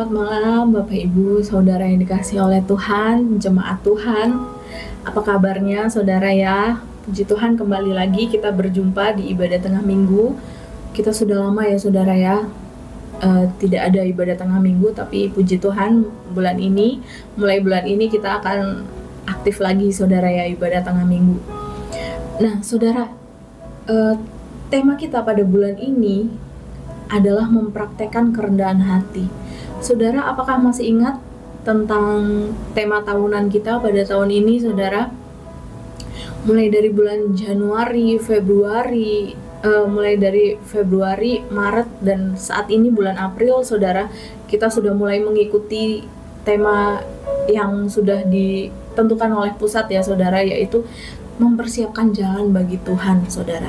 Selamat malam Bapak Ibu, Saudara yang dikasihi oleh Tuhan, jemaat Tuhan. Apa kabarnya Saudara ya? Puji Tuhan, kembali lagi kita berjumpa di ibadah tengah minggu. Kita sudah lama ya Saudara ya, tidak ada ibadah tengah minggu, tapi puji Tuhan mulai bulan ini kita akan aktif lagi Saudara ya, ibadah tengah minggu. Nah Saudara, tema kita pada bulan ini adalah mempraktekkan kerendahan hati. Saudara, apakah masih ingat tentang tema tahunan kita pada tahun ini, Saudara? Mulai dari bulan Januari, Februari, Maret, dan saat ini bulan April, Saudara, kita sudah mulai mengikuti tema yang sudah ditentukan oleh pusat ya, Saudara, yaitu mempersiapkan jalan bagi Tuhan, Saudara.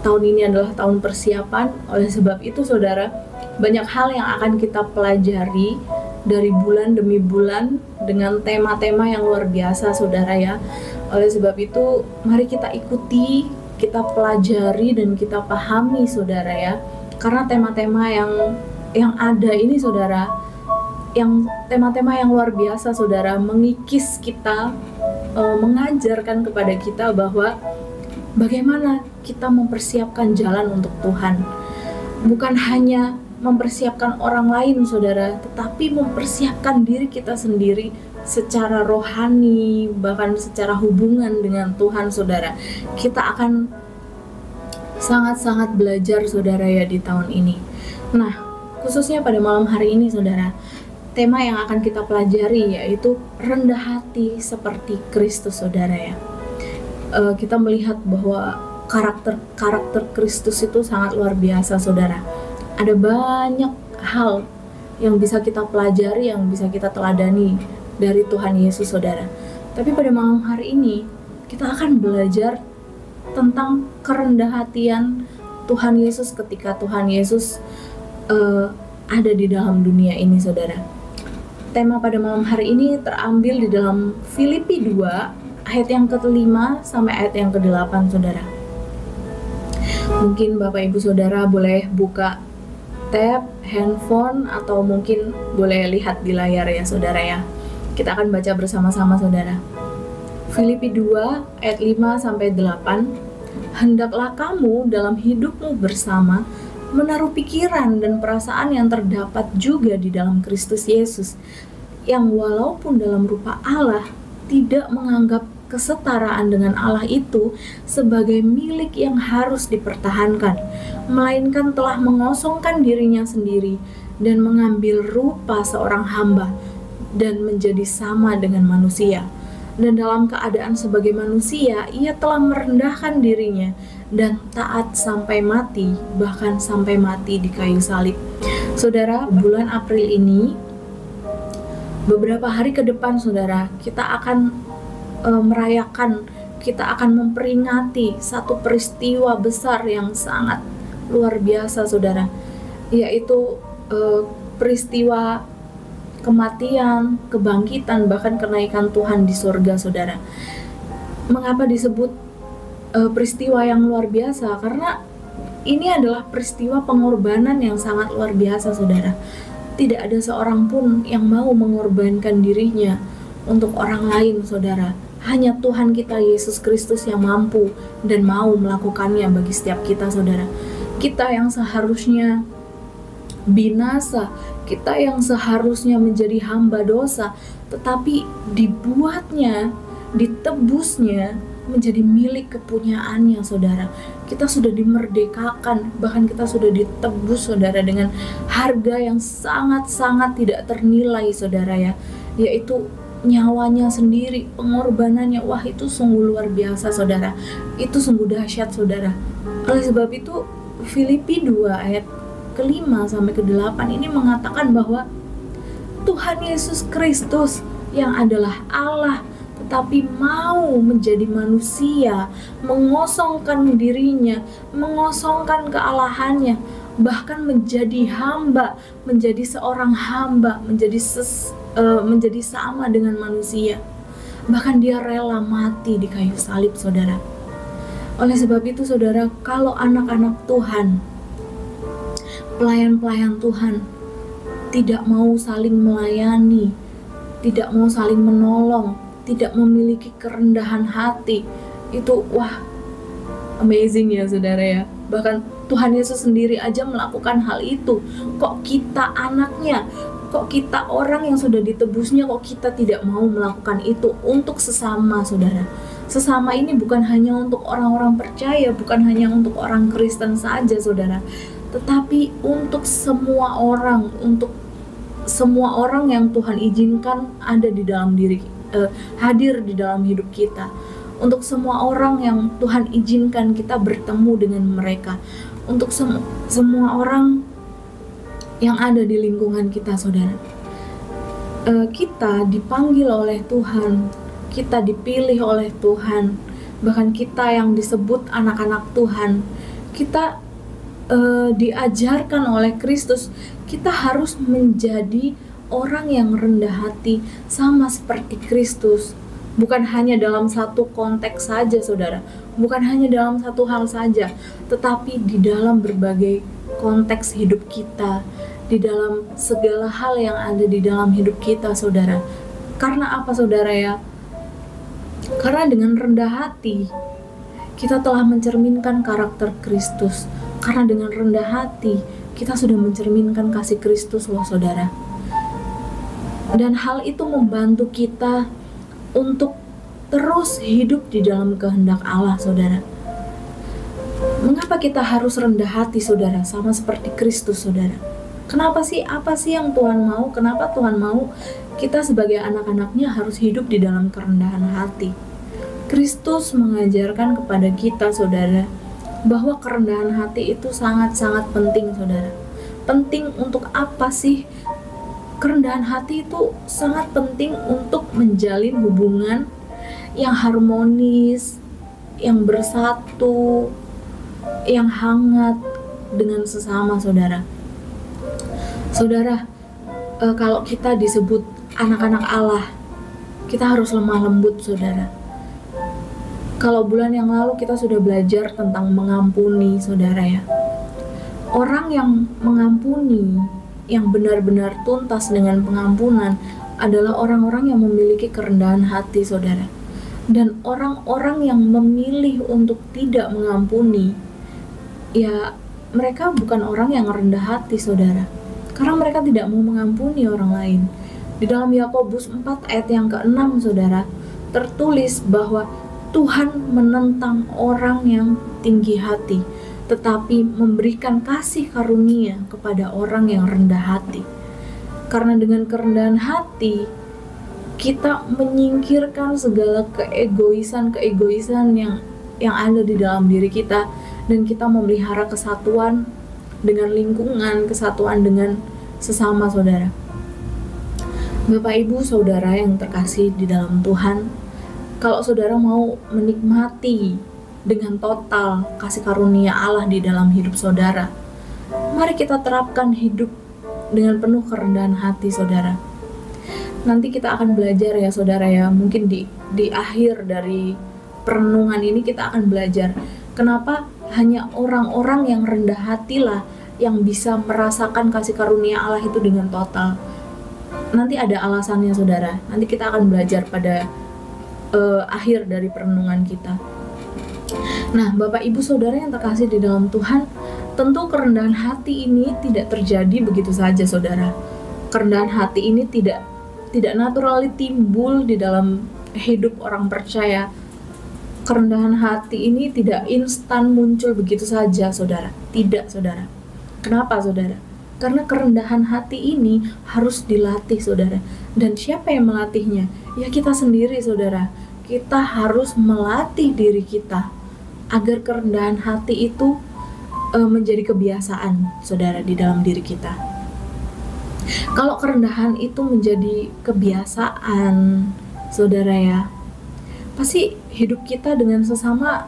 Tahun ini adalah tahun persiapan, oleh sebab itu Saudara, banyak hal yang akan kita pelajari dari bulan demi bulan dengan tema-tema yang luar biasa Saudara ya. Oleh sebab itu, mari kita ikuti, kita pelajari dan kita pahami Saudara ya. Karena tema-tema yang ada ini Saudara, yang tema-tema yang luar biasa Saudara, mengikis kita, mengajarkan kepada kita bahwa bagaimana kita mempersiapkan jalan untuk Tuhan. Bukan hanya mempersiapkan orang lain Saudara, tetapi mempersiapkan diri kita sendiri secara rohani, bahkan secara hubungan dengan Tuhan Saudara. Kita akan sangat-sangat belajar Saudara ya di tahun ini. Nah, khususnya pada malam hari ini Saudara, tema yang akan kita pelajari yaitu rendah hati seperti Kristus Saudara ya. Kita melihat bahwa karakter Kristus itu sangat luar biasa Saudara. Ada banyak hal yang bisa kita pelajari, yang bisa kita teladani dari Tuhan Yesus Saudara. Tapi pada malam hari ini kita akan belajar tentang kerendah hatian Tuhan Yesus ketika Tuhan Yesus ada di dalam dunia ini Saudara. Tema pada malam hari ini terambil di dalam Filipi 2 ayat yang ke-5 sampai ayat yang ke-8 Saudara. Mungkin Bapak Ibu Saudara boleh buka tab, handphone, atau mungkin boleh lihat di layar ya Saudara ya. Kita akan baca bersama-sama Saudara. Filipi 2 ayat 5 sampai 8. Hendaklah kamu dalam hidupmu bersama menaruh pikiran dan perasaan yang terdapat juga di dalam Kristus Yesus, yang walaupun dalam rupa Allah tidak menganggap kesetaraan dengan Allah itu sebagai milik yang harus dipertahankan, melainkan telah mengosongkan dirinya sendiri dan mengambil rupa seorang hamba dan menjadi sama dengan manusia. Dan dalam keadaan sebagai manusia, ia telah merendahkan dirinya dan taat sampai mati, bahkan sampai mati di kayu salib. Saudara, bulan April ini, beberapa hari ke depan Saudara, kita akan merayakan, kita akan memperingati satu peristiwa besar yang sangat luar biasa Saudara, yaitu peristiwa kematian, kebangkitan, bahkan kenaikan Tuhan di surga Saudara. Mengapa disebut peristiwa yang luar biasa? Karena ini adalah peristiwa pengorbanan yang sangat luar biasa Saudara. Tidak ada seorang pun yang mau mengorbankan dirinya untuk orang lain Saudara. Hanya Tuhan kita Yesus Kristus yang mampu dan mau melakukannya bagi setiap kita Saudara. Kita yang seharusnya binasa, kita yang seharusnya menjadi hamba dosa, tetapi dibuatnya, ditebusnya menjadi milik kepunyaannya Saudara. Kita sudah dimerdekakan, bahkan kita sudah ditebus Saudara dengan harga yang sangat-sangat tidak ternilai Saudara ya, yaitu nyawanya sendiri, pengorbanannya. Wah, itu sungguh luar biasa Saudara, itu sungguh dahsyat Saudara. Oleh sebab itu Filipi 2 ayat ke-5 sampai ke-8 ini mengatakan bahwa Tuhan Yesus Kristus yang adalah Allah tetapi mau menjadi manusia, mengosongkan dirinya, mengosongkan kealahannya, bahkan menjadi hamba, menjadi seorang hamba, menjadi sama dengan manusia. Bahkan dia rela mati di kayu salib Saudara. Oleh sebab itu Saudara, kalau anak-anak Tuhan, pelayan-pelayan Tuhan tidak mau saling melayani, tidak mau saling menolong, tidak memiliki kerendahan hati. Itu amazing ya saudara ya. Bahkan Tuhan Yesus sendiri aja melakukan hal itu. Kok kita anaknya, kok kita orang yang sudah ditebusnya, kok kita tidak mau melakukan itu untuk sesama saudara. Sesama ini bukan hanya untuk orang-orang percaya, bukan hanya untuk orang Kristen saja saudara, tetapi untuk semua orang, untuk semua orang yang Tuhan izinkan ada di dalam hadir di dalam hidup kita. Untuk semua orang yang Tuhan izinkan kita bertemu dengan mereka. Untuk semua orang yang ada di lingkungan kita saudara. Kita dipanggil oleh Tuhan, kita dipilih oleh Tuhan, bahkan kita yang disebut anak-anak Tuhan, kita diajarkan oleh Kristus, kita harus menjadi orang yang rendah hati sama seperti Kristus. Bukan hanya dalam satu konteks saja saudara, bukan hanya dalam satu hal saja, tetapi di dalam berbagai konteks hidup kita, di dalam segala hal yang ada di dalam hidup kita saudara. Karena apa saudara ya? Karena dengan rendah hati kita telah mencerminkan karakter Kristus. Karena dengan rendah hati kita sudah mencerminkan kasih Kristus loh saudara. Dan hal itu membantu kita untuk terus hidup di dalam kehendak Allah saudara. Mengapa kita harus rendah hati saudara, sama seperti Kristus saudara? Kenapa sih? Apa sih yang Tuhan mau? Kenapa Tuhan mau kita sebagai anak-anaknya harus hidup di dalam kerendahan hati? Kristus mengajarkan kepada kita saudara, bahwa kerendahan hati itu sangat-sangat penting saudara. Penting untuk apa sih? Kerendahan hati itu sangat penting untuk menjalin hubungan yang harmonis, yang bersatu, yang hangat dengan sesama saudara. Saudara, kalau kita disebut anak-anak Allah, kita harus lemah lembut saudara. Kalau bulan yang lalu kita sudah belajar tentang mengampuni saudara ya. Orang yang mengampuni, yang benar-benar tuntas dengan pengampunan adalah orang-orang yang memiliki kerendahan hati saudara. Dan orang-orang yang memilih untuk tidak mengampuni, ya mereka bukan orang yang rendah hati saudara, karena mereka tidak mau mengampuni orang lain. Di dalam Yakobus 4 ayat yang ke-6 saudara, tertulis bahwa Tuhan menentang orang yang tinggi hati, tetapi memberikan kasih karunia kepada orang yang rendah hati. Karena dengan kerendahan hati, kita menyingkirkan segala keegoisan yang ada di dalam diri kita, dan kita memelihara kesatuan dengan lingkungan, kesatuan dengan sesama saudara. Bapak Ibu saudara yang terkasih di dalam Tuhan, kalau saudara mau menikmati dengan total kasih karunia Allah di dalam hidup saudara, mari kita terapkan hidup dengan penuh kerendahan hati saudara. Nanti kita akan belajar ya saudara ya, mungkin di akhir dari perenungan ini kita akan belajar kenapa hanya orang-orang yang rendah hatilah yang bisa merasakan kasih karunia Allah itu dengan total. Nanti ada alasannya saudara, nanti kita akan belajar pada akhir dari perenungan kita. Nah, Bapak Ibu Saudara yang terkasih di dalam Tuhan, tentu kerendahan hati ini tidak terjadi begitu saja saudara. Kerendahan hati ini tidak naturally timbul di dalam hidup orang percaya. Kerendahan hati ini tidak instan muncul begitu saja saudara. Tidak saudara. Kenapa saudara? Karena kerendahan hati ini harus dilatih saudara. Dan siapa yang melatihnya? Ya kita sendiri saudara. Kita harus melatih diri kita agar kerendahan hati itu menjadi kebiasaan saudara di dalam diri kita. Kalau kerendahan itu menjadi kebiasaan saudara ya, pasti hidup kita dengan sesama,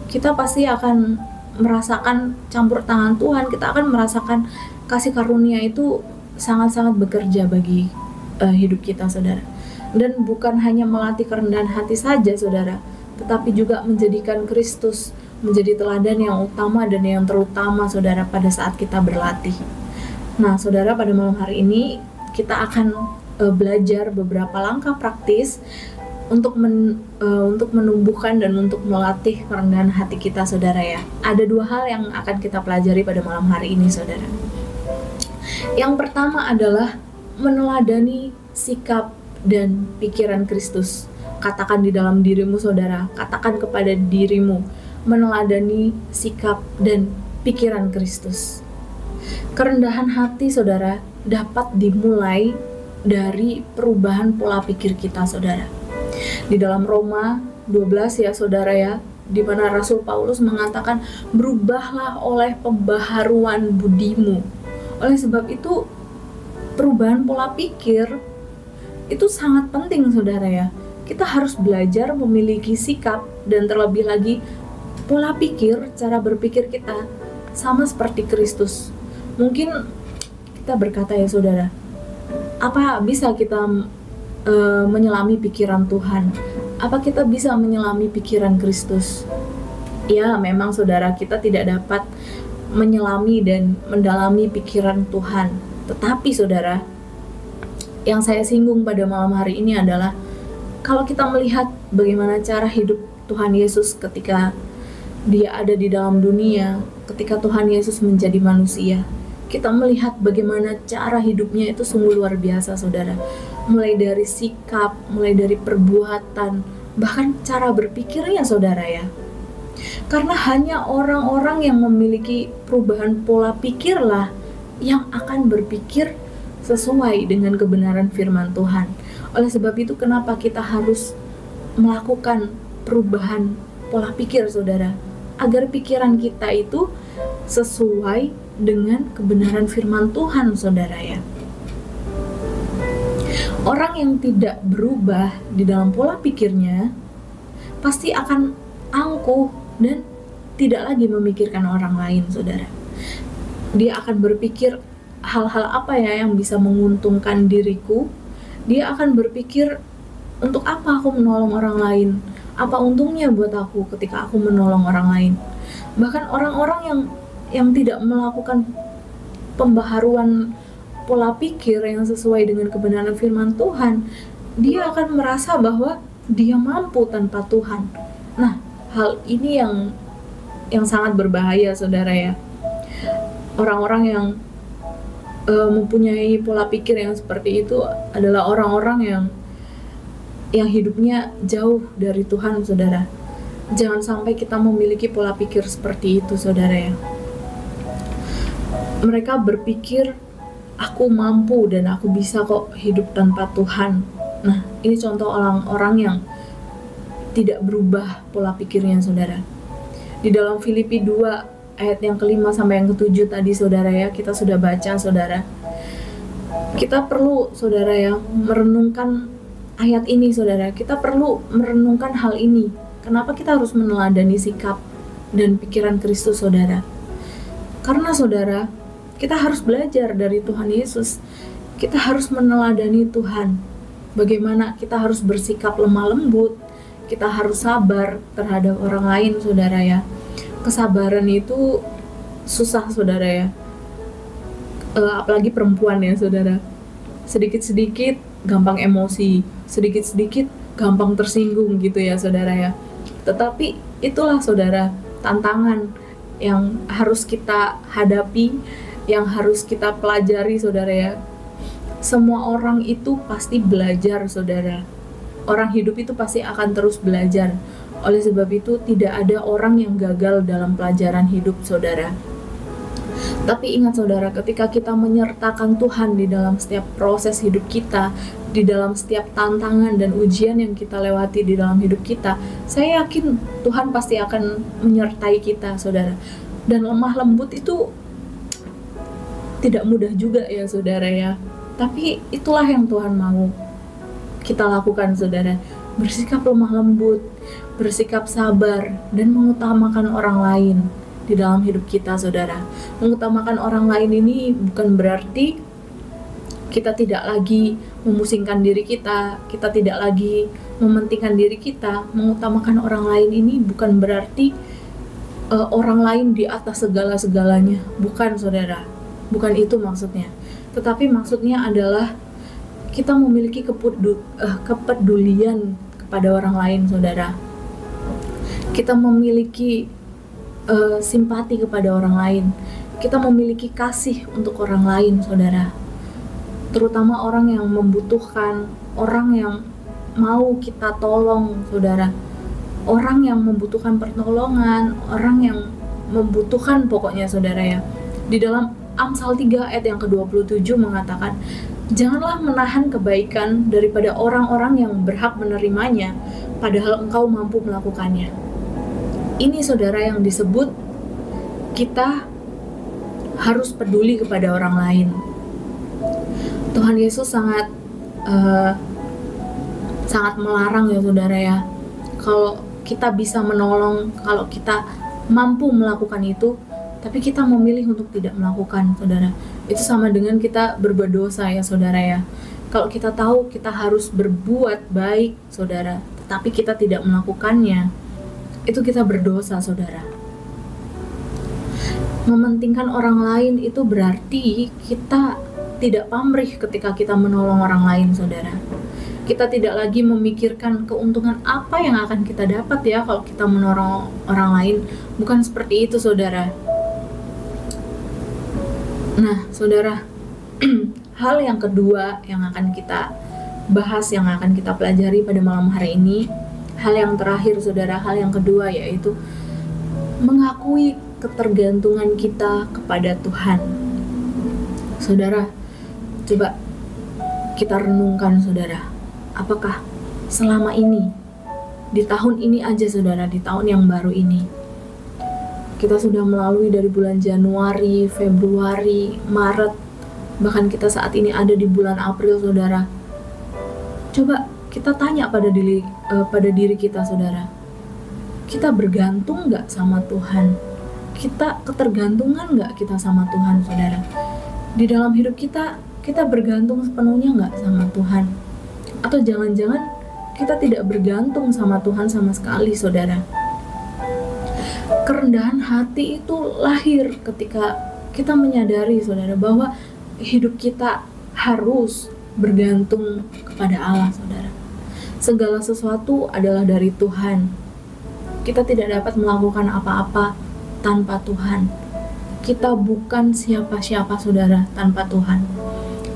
kita pasti akan merasakan campur tangan Tuhan. Kita akan merasakan kasih karunia itu sangat-sangat bekerja bagi hidup kita saudara. Dan bukan hanya melatih kerendahan hati saja saudara, tetapi juga menjadikan Kristus menjadi teladan yang utama dan yang terutama saudara pada saat kita berlatih. Nah, saudara, pada malam hari ini kita akan belajar beberapa langkah praktis untuk menumbuhkan dan untuk melatih kerendahan hati kita, saudara ya. Ada 2 hal yang akan kita pelajari pada malam hari ini, saudara. Yang pertama adalah meneladani sikap dan pikiran Kristus. Katakan di dalam dirimu, saudara, katakan kepada dirimu, meneladani sikap dan pikiran Kristus. Kerendahan hati, saudara, dapat dimulai dari perubahan pola pikir kita, saudara. Di dalam Roma 12 ya, saudara ya, di mana Rasul Paulus mengatakan, berubahlah oleh pembaharuan budimu. Oleh sebab itu, perubahan pola pikir itu sangat penting, saudara ya. Kita harus belajar memiliki sikap dan terlebih lagi pola pikir, cara berpikir kita sama seperti Kristus. Mungkin kita berkata ya, saudara, apa bisa kita menyelami pikiran Tuhan? Apa kita bisa menyelami pikiran Kristus? Ya, memang saudara, kita tidak dapat menyelami dan mendalami pikiran Tuhan. Tetapi saudara, yang saya singgung pada malam hari ini adalah kalau kita melihat bagaimana cara hidup Tuhan Yesus ketika Dia ada di dalam dunia, ketika Tuhan Yesus menjadi manusia, kita melihat bagaimana cara hidupnya itu sungguh luar biasa, saudara. Mulai dari sikap, mulai dari perbuatan, bahkan cara berpikirnya, saudara ya. Karena hanya orang-orang yang memiliki perubahan pola pikirlah yang akan berpikir sesuai dengan kebenaran firman Tuhan. Oleh sebab itu, kenapa kita harus melakukan perubahan pola pikir, saudara? Agar pikiran kita itu sesuai dengan kebenaran firman Tuhan, saudara ya. Orang yang tidak berubah di dalam pola pikirnya pasti akan angkuh dan tidak lagi memikirkan orang lain, saudara. Dia akan berpikir hal-hal apa ya yang bisa menguntungkan diriku. Dia akan berpikir, untuk apa aku menolong orang lain? Apa untungnya buat aku ketika aku menolong orang lain? Bahkan orang-orang yang tidak melakukan pembaharuan pola pikir yang sesuai dengan kebenaran firman Tuhan, dia akan merasa bahwa dia mampu tanpa Tuhan. Nah, hal ini yang sangat berbahaya, saudara ya. Orang-orang yang mempunyai pola pikir yang seperti itu adalah orang-orang yang hidupnya jauh dari Tuhan, saudara. Jangan sampai kita memiliki pola pikir seperti itu, saudara ya. Mereka berpikir, aku mampu dan aku bisa kok hidup tanpa Tuhan. Nah, ini contoh orang-orang yang tidak berubah pola pikirnya, saudara. Di dalam Filipi 2 ayat yang ke-5 sampai yang ke-7 tadi, saudara ya, kita sudah baca, saudara. Kita perlu, saudara ya, merenungkan ayat ini, saudara. Kita perlu merenungkan hal ini. Kenapa kita harus meneladani sikap dan pikiran Kristus, saudara? Karena, saudara, kita harus belajar dari Tuhan Yesus. Kita harus meneladani Tuhan. Bagaimana kita harus bersikap lemah lembut. Kita harus sabar terhadap orang lain, saudara ya. Kesabaran itu susah, saudara ya. Apalagi perempuan ya, saudara. Sedikit-sedikit gampang emosi, sedikit-sedikit gampang tersinggung gitu ya, saudara ya. Tetapi itulah, saudara, tantangan yang harus kita hadapi, yang harus kita pelajari, saudara ya. Semua orang itu pasti belajar, saudara. Orang hidup itu pasti akan terus belajar. Oleh sebab itu, tidak ada orang yang gagal dalam pelajaran hidup, saudara. Tapi ingat, saudara, ketika kita menyertakan Tuhan di dalam setiap proses hidup kita, di dalam setiap tantangan dan ujian yang kita lewati di dalam hidup kita, saya yakin Tuhan pasti akan menyertai kita, saudara. Dan lemah lembut itu tidak mudah juga ya, saudara ya. Tapi itulah yang Tuhan mau kita lakukan, saudara. Bersikap lemah lembut, bersikap sabar, dan mengutamakan orang lain di dalam hidup kita, saudara. Mengutamakan orang lain ini bukan berarti kita tidak lagi memusingkan diri kita tidak lagi mementingkan diri kita. Mengutamakan orang lain ini bukan berarti orang lain di atas segala-segalanya. Bukan, saudara. Bukan itu maksudnya. Tetapi maksudnya adalah kita memiliki kepedulian kepada orang lain, saudara. Kita memiliki simpati kepada orang lain. Kita memiliki kasih untuk orang lain, saudara. Terutama orang yang membutuhkan, orang yang mau kita tolong, saudara. Orang yang membutuhkan pertolongan, orang yang membutuhkan pokoknya, saudara ya. Di dalam Amsal 3 ayat yang ke-27 mengatakan, janganlah menahan kebaikan daripada orang-orang yang berhak menerimanya, padahal engkau mampu melakukannya. Ini, saudara, yang disebut kita harus peduli kepada orang lain. Tuhan Yesus sangat melarang ya, saudara ya. Kalau kita bisa menolong, kalau kita mampu melakukan itu, tapi kita memilih untuk tidak melakukan, saudara. Itu sama dengan kita berbuat dosa ya, saudara ya. Kalau kita tahu kita harus berbuat baik, saudara, tetapi kita tidak melakukannya, itu kita berdosa, saudara. Mementingkan orang lain itu berarti kita tidak pamrih ketika kita menolong orang lain, saudara. Kita tidak lagi memikirkan keuntungan apa yang akan kita dapat ya kalau kita menolong orang lain. Bukan seperti itu, saudara. Nah, saudara, hal yang kedua yang akan kita bahas, yang akan kita pelajari pada malam hari ini, hal yang terakhir, saudara, hal yang kedua yaitu mengakui ketergantungan kita kepada Tuhan. Saudara, coba kita renungkan, saudara. Apakah selama ini, di tahun ini aja, saudara, di tahun yang baru ini, kita sudah melalui dari bulan Januari, Februari, Maret, bahkan kita saat ini ada di bulan April, saudara. Coba kita tanya pada diri kita, saudara. Kita bergantung nggak sama Tuhan? Kita ketergantungan nggak kita sama Tuhan, saudara? Di dalam hidup kita bergantung sepenuhnya nggak sama Tuhan? Atau jangan-jangan kita tidak bergantung sama Tuhan sama sekali, saudara? Kerendahan hati itu lahir ketika kita menyadari, saudara, bahwa hidup kita harus bergantung kepada Allah, saudara. Segala sesuatu adalah dari Tuhan. Kita tidak dapat melakukan apa-apa tanpa Tuhan. Kita bukan siapa-siapa, saudara, tanpa Tuhan.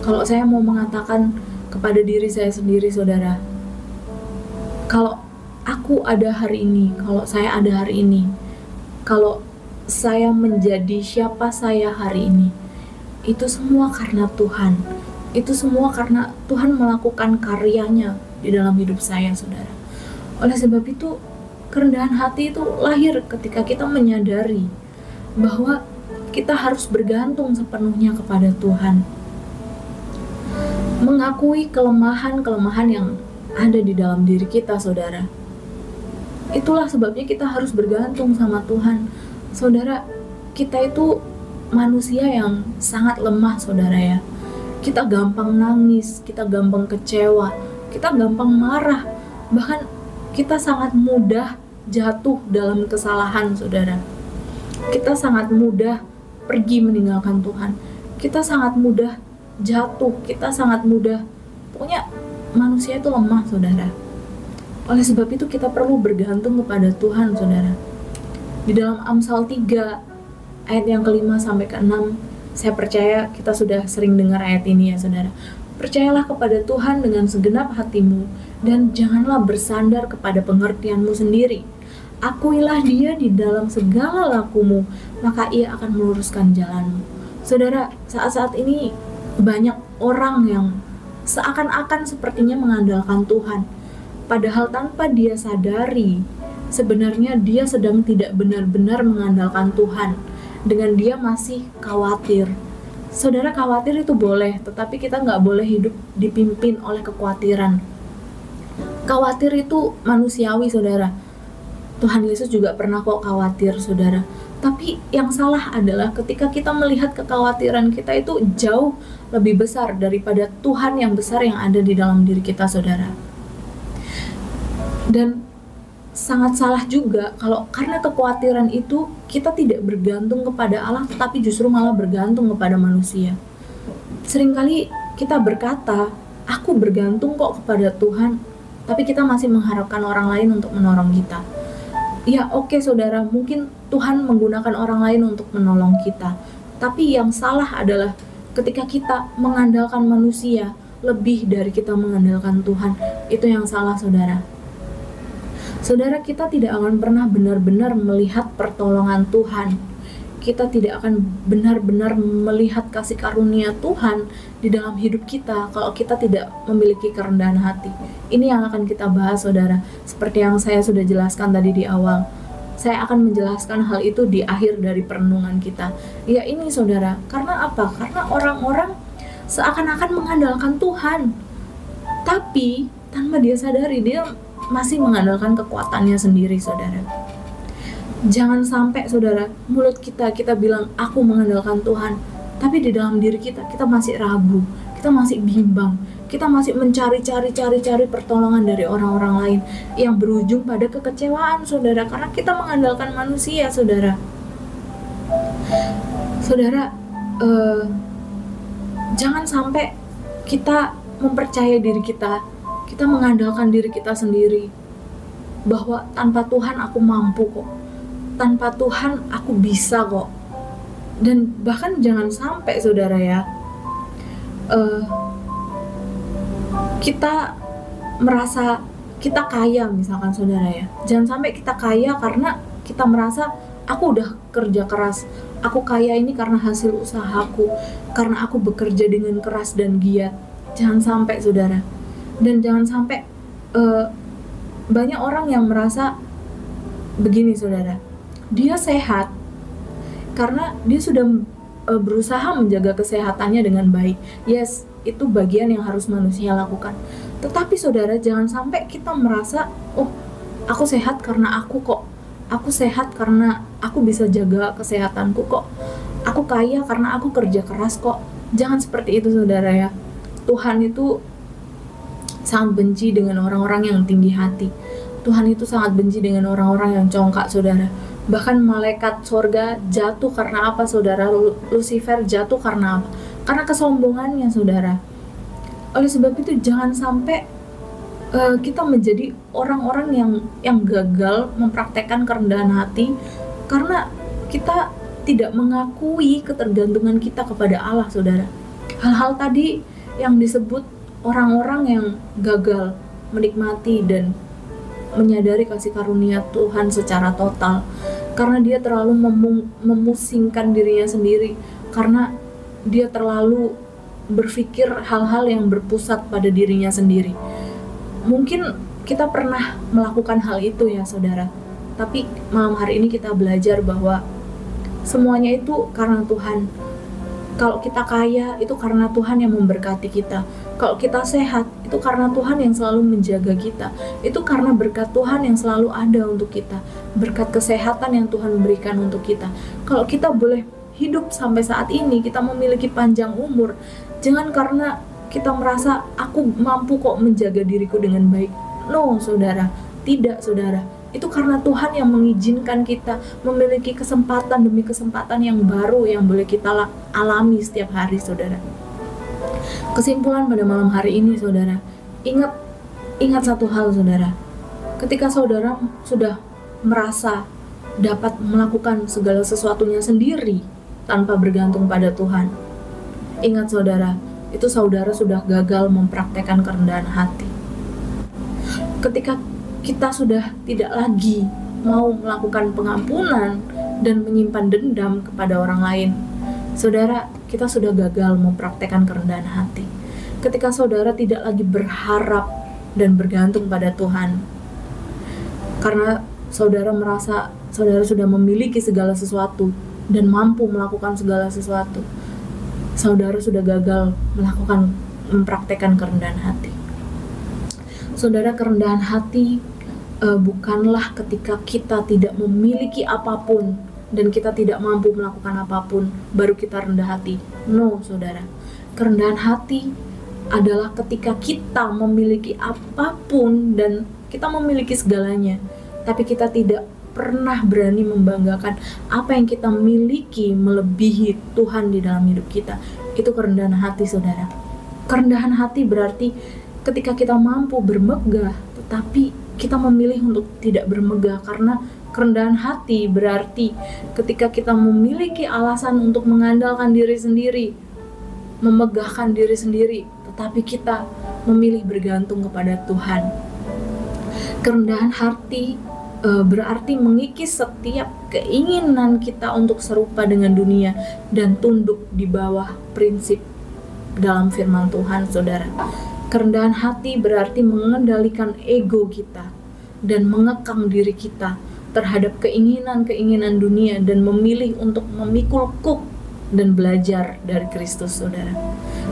Kalau saya mau mengatakan kepada diri saya sendiri, saudara, kalau aku ada hari ini, kalau saya ada hari ini, kalau saya menjadi siapa saya hari ini, itu semua karena Tuhan. Itu semua karena Tuhan melakukan karyanya di dalam hidup saya, saudara. Oleh sebab itu, kerendahan hati itu lahir ketika kita menyadari bahwa kita harus bergantung sepenuhnya kepada Tuhan. Mengakui kelemahan-kelemahan yang ada di dalam diri kita, saudara. Itulah sebabnya kita harus bergantung sama Tuhan. Saudara, kita itu manusia yang sangat lemah, saudara ya. Kita gampang nangis, kita gampang kecewa, kita gampang marah. Bahkan kita sangat mudah jatuh dalam kesalahan, saudara. Kita sangat mudah pergi meninggalkan Tuhan. Kita sangat mudah jatuh, kita sangat mudah. Pokoknya manusia itu lemah, saudara. Oleh sebab itu kita perlu bergantung kepada Tuhan, saudara. Di dalam Amsal 3 ayat yang ke-5 sampai ke-6, saya percaya kita sudah sering dengar ayat ini ya, saudara. Percayalah kepada Tuhan dengan segenap hatimu dan janganlah bersandar kepada pengertianmu sendiri. Akuilah Dia di dalam segala lakumu, maka Ia akan meluruskan jalanmu. Saudara, saat-saat ini banyak orang yang seakan-akan sepertinya mengandalkan Tuhan, padahal tanpa dia sadari, sebenarnya dia sedang tidak benar-benar mengandalkan Tuhan. Dengan dia masih khawatir. Saudara, khawatir itu boleh, tetapi kita nggak boleh hidup dipimpin oleh kekhawatiran. Khawatir itu manusiawi, saudara. Tuhan Yesus juga pernah kok khawatir, saudara. Tapi yang salah adalah ketika kita melihat kekhawatiran kita itu jauh lebih besar daripada Tuhan yang besar yang ada di dalam diri kita, saudara. Dan sangat salah juga kalau karena kekhawatiran itu kita tidak bergantung kepada Allah, tetapi justru malah bergantung kepada manusia. Seringkali kita berkata, aku bergantung kok kepada Tuhan, tapi kita masih mengharapkan orang lain untuk menolong kita. Ya oke, saudara, mungkin Tuhan menggunakan orang lain untuk menolong kita, tapi yang salah adalah ketika kita mengandalkan manusia lebih dari kita mengandalkan Tuhan. Itu yang salah, saudara. Saudara, kita tidak akan pernah benar-benar melihat pertolongan Tuhan. Kita tidak akan benar-benar melihat kasih karunia Tuhan di dalam hidup kita kalau kita tidak memiliki kerendahan hati. Ini yang akan kita bahas, saudara. Seperti yang saya sudah jelaskan tadi di awal. Saya akan menjelaskan hal itu di akhir dari perenungan kita. Ya ini, saudara. Karena apa? Karena orang-orang seakan-akan mengandalkan Tuhan, tapi tanpa dia sadari dia masih mengandalkan kekuatannya sendiri, saudara. Jangan sampai, saudara, mulut kita bilang aku mengandalkan Tuhan, tapi di dalam diri kita masih ragu, kita masih bimbang, kita masih mencari pertolongan dari orang-orang lain yang berujung pada kekecewaan, saudara, karena kita mengandalkan manusia, saudara. Saudara, jangan sampai kita mempercayai diri kita mengandalkan diri kita sendiri, bahwa tanpa Tuhan aku mampu kok, tanpa Tuhan aku bisa kok. Dan bahkan jangan sampai, saudara ya, kita merasa kita kaya, misalkan, saudara ya. Jangan sampai kita kaya karena kita merasa aku udah kerja keras, aku kaya ini karena hasil usahaku, karena aku bekerja dengan keras dan giat. Jangan sampai, saudara. Dan jangan sampai banyak orang yang merasa begini, saudara, dia sehat karena dia sudah berusaha menjaga kesehatannya dengan baik. Yes, itu bagian yang harus manusia lakukan. Tetapi, saudara, jangan sampai kita merasa, oh, aku sehat karena aku kok, aku sehat karena aku bisa jaga kesehatanku kok, aku kaya karena aku kerja keras kok. Jangan seperti itu, saudara ya. Tuhan itu sangat benci dengan orang-orang yang tinggi hati. Tuhan itu sangat benci dengan orang-orang yang congkak, saudara. Bahkan malaikat sorga jatuh karena apa, saudara? Lucifer jatuh karena apa? Karena kesombongannya, saudara. Oleh sebab itu jangan sampai kita menjadi orang-orang yang gagal mempraktekkan kerendahan hati karena kita tidak mengakui ketergantungan kita kepada Allah, saudara. Hal-hal tadi yang disebut orang-orang yang gagal menikmati dan menyadari kasih karunia Tuhan secara total karena dia terlalu memusingkan dirinya sendiri, karena dia terlalu berpikir hal-hal yang berpusat pada dirinya sendiri. Mungkin kita pernah melakukan hal itu ya, saudara, tapi malam hari ini kita belajar bahwa semuanya itu karena Tuhan. Kalau kita kaya, itu karena Tuhan yang memberkati kita. Kalau kita sehat, itu karena Tuhan yang selalu menjaga kita. Itu karena berkat Tuhan yang selalu ada untuk kita. Berkat kesehatan yang Tuhan berikan untuk kita. Kalau kita boleh hidup sampai saat ini, kita memiliki panjang umur, jangan karena kita merasa aku mampu kok menjaga diriku dengan baik. No, saudara. Tidak, saudara. Itu karena Tuhan yang mengizinkan kita memiliki kesempatan demi kesempatan yang baru yang boleh kita alami setiap hari, saudara. Kesimpulan pada malam hari ini, saudara, ingat satu hal, saudara. Ketika saudara sudah merasa dapat melakukan segala sesuatunya sendiri tanpa bergantung pada Tuhan, ingat, saudara, itu saudara sudah gagal mempraktekkan kerendahan hati. Ketika kita sudah tidak lagi mau melakukan pengampunan dan menyimpan dendam kepada orang lain, saudara, kita sudah gagal mempraktekkan kerendahan hati. Ketika saudara tidak lagi berharap dan bergantung pada Tuhan, karena saudara merasa saudara sudah memiliki segala sesuatu dan mampu melakukan segala sesuatu, saudara sudah gagal mempraktekkan kerendahan hati. Saudara, kerendahan hati bukanlah ketika kita tidak memiliki apapun dan kita tidak mampu melakukan apapun baru kita rendah hati. No, saudara. Kerendahan hati adalah ketika kita memiliki apapun dan kita memiliki segalanya, tapi kita tidak pernah berani membanggakan apa yang kita miliki melebihi Tuhan di dalam hidup kita. Itu kerendahan hati, saudara. Kerendahan hati berarti ketika kita mampu bermegah, tetapi kita memilih untuk tidak bermegah. Karena kerendahan hati berarti ketika kita memiliki alasan untuk mengandalkan diri sendiri, memegahkan diri sendiri, tetapi kita memilih bergantung kepada Tuhan. Kerendahan hati berarti mengikis setiap keinginan kita untuk serupa dengan dunia dan tunduk di bawah prinsip dalam firman Tuhan, saudara. Kerendahan hati berarti mengendalikan ego kita dan mengekang diri kita terhadap keinginan-keinginan dunia dan memilih untuk memikul kuk dan belajar dari Kristus, saudara.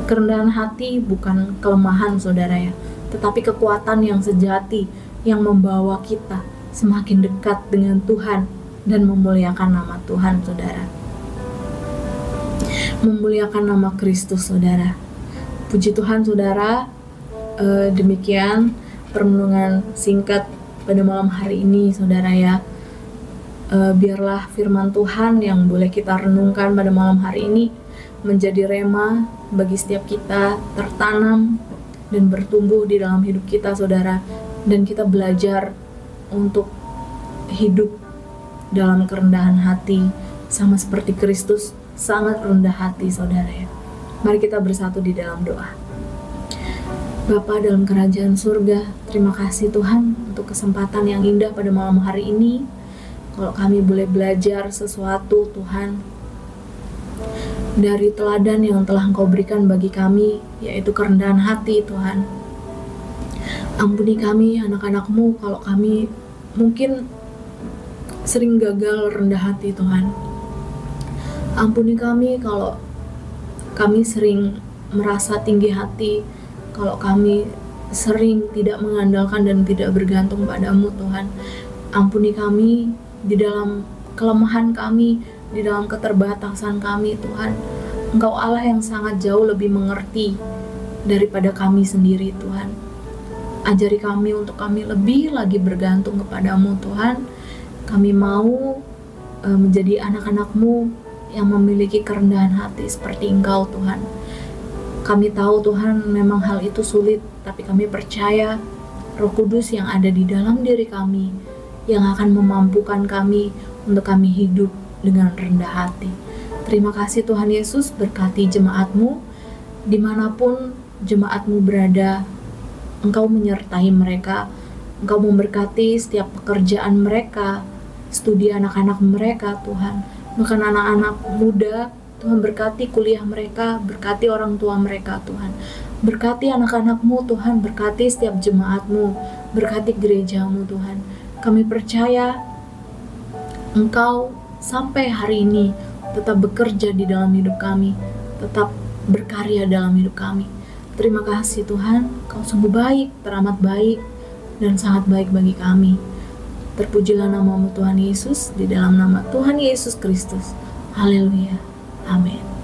Kerendahan hati bukan kelemahan, saudara ya, tetapi kekuatan yang sejati yang membawa kita semakin dekat dengan Tuhan dan memuliakan nama Tuhan, saudara. Memuliakan nama Kristus, saudara. Puji Tuhan, saudara. Demikian perenungan singkat pada malam hari ini, saudara ya. Biarlah firman Tuhan yang boleh kita renungkan pada malam hari ini menjadi rema bagi setiap kita, tertanam dan bertumbuh di dalam hidup kita, saudara. Dan kita belajar untuk hidup dalam kerendahan hati, sama seperti Kristus sangat rendah hati, saudara ya. Mari kita bersatu di dalam doa. Bapa dalam kerajaan surga, terima kasih Tuhan untuk kesempatan yang indah pada malam hari ini. Kalau kami boleh belajar sesuatu, Tuhan, dari teladan yang telah Engkau berikan bagi kami, yaitu kerendahan hati, Tuhan. Ampuni kami, anak-anak-Mu, kalau kami mungkin sering gagal rendah hati, Tuhan. Ampuni kami kalau kami sering merasa tinggi hati, kalau kami sering tidak mengandalkan dan tidak bergantung padamu, Tuhan. Ampuni kami di dalam kelemahan kami, di dalam keterbatasan kami, Tuhan. Engkau Allah yang sangat jauh lebih mengerti daripada kami sendiri, Tuhan. Ajari kami untuk kami lebih lagi bergantung kepadamu, Tuhan. Kami mau menjadi anak-anak-Mu yang memiliki kerendahan hati seperti Engkau, Tuhan. Kami tahu, Tuhan, memang hal itu sulit, tapi kami percaya Roh Kudus yang ada di dalam diri kami yang akan memampukan kami untuk kami hidup dengan rendah hati. Terima kasih Tuhan Yesus, berkati jemaat-Mu dimanapun jemaat-Mu berada. Engkau menyertai mereka, Engkau memberkati setiap pekerjaan mereka, studi anak-anak mereka, Tuhan. Bahkan anak-anak muda, Tuhan berkati kuliah mereka, berkati orang tua mereka, Tuhan. Berkati anak-anak-Mu, Tuhan, berkati setiap jemaat-Mu, berkati gereja-Mu, Tuhan. Kami percaya Engkau sampai hari ini tetap bekerja di dalam hidup kami, tetap berkarya dalam hidup kami. Terima kasih Tuhan, Kau sungguh baik, teramat baik, dan sangat baik bagi kami. Terpujilah nama-Mu Tuhan Yesus, di dalam nama Tuhan Yesus Kristus. Haleluya. Amin.